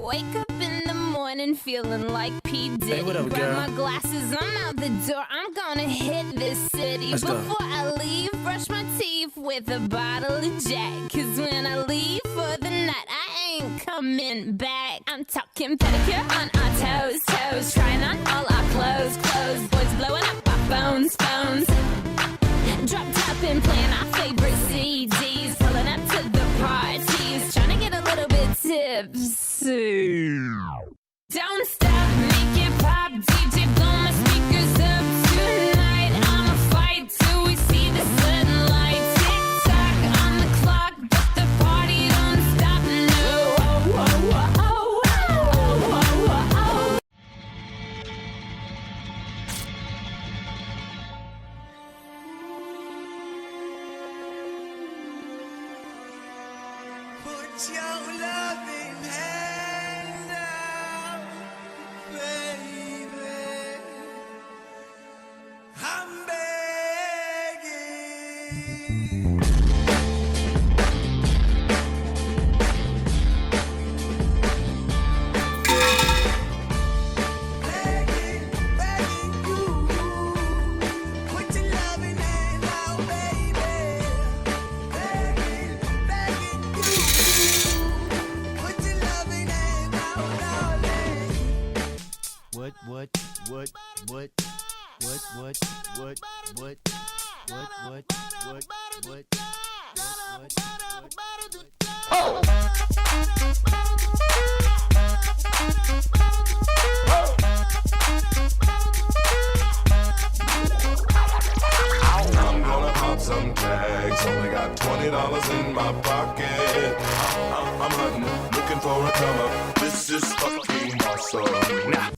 Wake up in the morning feeling like P. Diddy. Hey, what up, Grab girl? my glasses, I'm out the door. I'm gonna hit this city. Let's go. Before I leave, brush my teeth with a bottle of Jack. Cause when I leave for the night, I ain't coming back. I'm talking pedicure on our toes, toes. Trying on all our clothes, clothes. Boys blowing up our phones, phones. Drop top and playing our favorite CDs. Pulling up to the parties. Trying to get a little bit tipsy. Don't stop, make it pop. DJ, blow my speakers up tonight. I'ma fight till we see the sunlight. Tick tock on the clock, but the party don't stop. No. Oh, oh, oh, oh, oh, oh, oh. Put your loving hand out, baby. I'm begging. Begging, begging you. Put your loving hand out, baby. Begging, begging you. Put your loving hand out, darling. What? I'm gonna pop some tags. Only got $20 in my pocket. I'm hunting, looking for a come up. This is fucking awesome. Nah,